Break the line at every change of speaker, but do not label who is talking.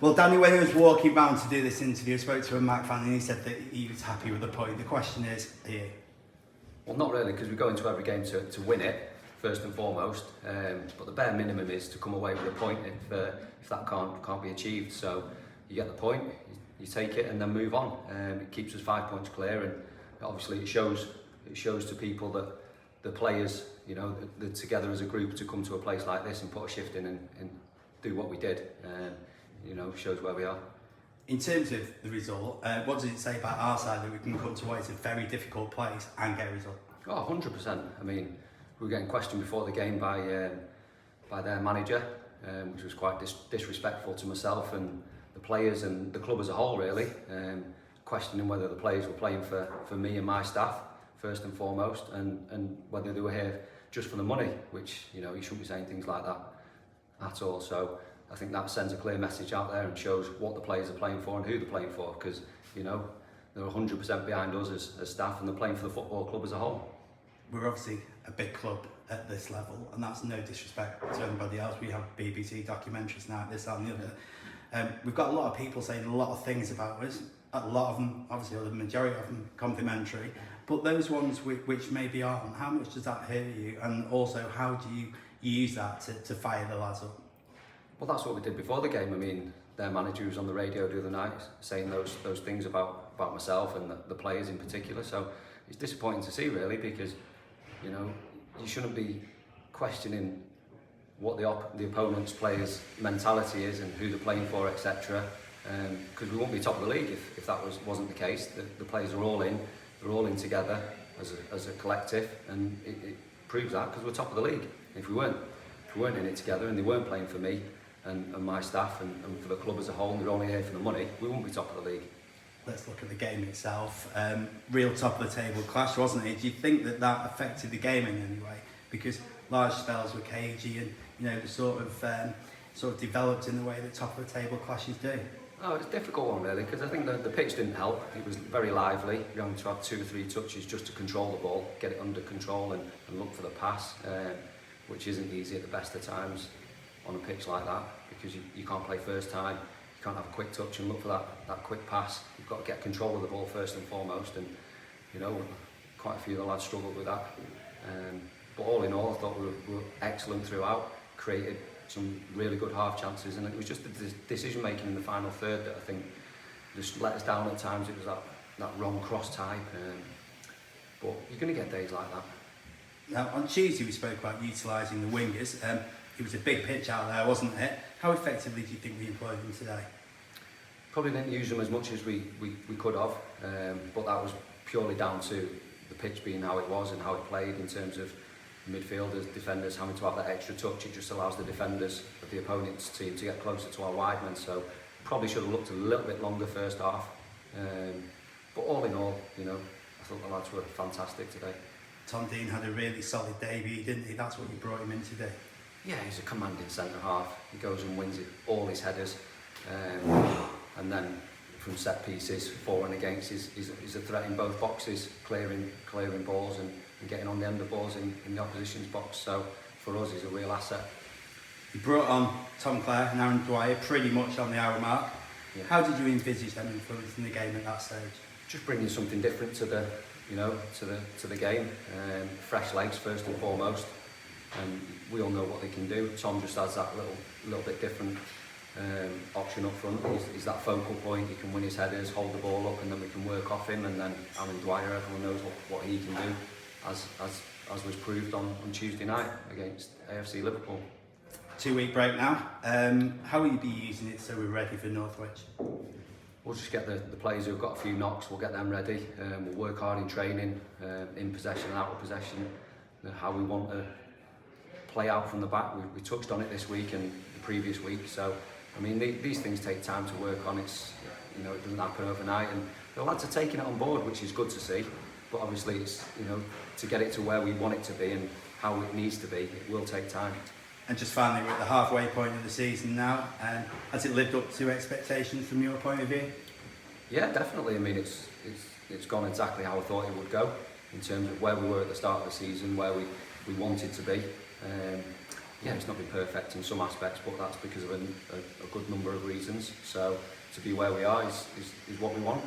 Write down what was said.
Well, Danny, when he was walking round to do this interview, I spoke to a Mac fan and he said that he was happy with the point. The question is, are you?
Well, not really, because we go into every game to win it, first and foremost. But the bare minimum is to come away with a point if that can't be achieved. So you get the point, you take it and then move on. It keeps us 5 points clear, and obviously it shows to people that the players, they're together as a group to come to a place like this and put a shift in and do what we did. Shows where we are.
In terms of the result, what does it say about our side that we can come to what is a very difficult place and get a result?
Oh, 100%. I mean, we were getting questioned before the game by their manager, which was quite disrespectful to myself and the players and the club as a whole, really. Questioning whether the players were playing for me and my staff, first and foremost, and whether they were here just for the money, which, you shouldn't be saying things like that at all. So I think that sends a clear message out there and shows what the players are playing for and who they're playing for, because they're 100% behind us as staff, and they're playing for the football club as a whole.
We're obviously a big club at this level, and that's no disrespect to anybody else. We have BBC documentaries now, this, that and the other. We've got a lot of people saying a lot of things about us, a lot of them, obviously the majority of them complimentary, but those ones which maybe aren't, how much does that hurt you, and also how do you use that to fire the lads up?
Well, that's what we did before the game. I mean, their manager was on the radio the other night saying those things about myself and the players in particular. So it's disappointing to see, really, because you shouldn't be questioning what the opponent's players' mentality is and who they're playing for, etc. Because we won't be top of the league if that wasn't the case. The players are all in, they're all in together as a collective, and it proves that because we're top of the league. If we weren't in it together and they weren't playing for me and my staff and for the club as a whole, and they're only here for the money, we won't be top of the league.
Let's look at the game itself. Real top of the table clash, wasn't it? Do you think that affected the game in any way? Because large spells were cagey and they sort of developed in the way that top of the table clashes do.
Oh, it's a difficult one, really, because I think the pitch didn't help. It was very lively. You had to have 2 or 3 touches just to control the ball, get it under control and look for the pass, which isn't easy at the best of times on a pitch like that, because you can't play first time, you can't have a quick touch and look for that quick pass. You've got to get control of the ball first and foremost, and quite a few of the lads struggled with that. But all in all, I thought we were excellent throughout, created some really good half chances, and it was just the decision making in the final third that I think just let us down at times. It was that wrong cross type, but you're going to get days like that.
Now, on Tuesday we spoke about utilising the wingers. It was a big pitch out there, wasn't it? How effectively do you think we employed them today?
Probably didn't use them as much as we could have, but that was purely down to the pitch being how it was and how it played in terms of midfielders, defenders having to have that extra touch. It just allows the defenders of the opponent's team to get closer to our wide men, so probably should have looked a little bit longer first half. But all in all, I thought the lads were fantastic today.
Tom Dean had a really solid debut, didn't he? That's what you brought him in today.
Yeah, he's a commanding centre-half. He goes and wins all his headers. And then from set pieces, for and against, he's a threat in both boxes, clearing balls and getting on the end of balls in the opposition's box. So for us, he's a real asset.
You brought on Tom Clare and Aaron Dwyer pretty much on the hour mark. Yeah. How did you envisage them influencing the game at that stage?
Just bringing something different to the game. Fresh legs first and foremost. And we all know what they can do. Tom just has that little bit different option up front. He's that focal point. He can win his headers, hold the ball up, and then we can work off him. And then Aaron Dwyer, everyone knows what he can do, as was proved on Tuesday night against AFC Liverpool.
2-week break now. How will you be using it so we're ready for Northwich?
We'll just get the players who've got a few knocks, we'll get them ready. We'll work hard in training, in possession and out of possession, how we want to play out from the back. We touched on it this week and the previous week. So, I mean, these things take time to work on. It's, it doesn't happen overnight, and the lads are taking it on board, which is good to see. But obviously, it's, to get it to where we want it to be and how it needs to be, it will take time.
And just finally, we're at the halfway point of the season now. Has it lived up to expectations from your point of view?
Yeah, definitely. I mean, it's gone exactly how I thought it would go in terms of where we were at the start of the season, where we wanted to be. yeah, it's not been perfect in some aspects, but that's because of a good number of reasons. So to be where we are is what we want.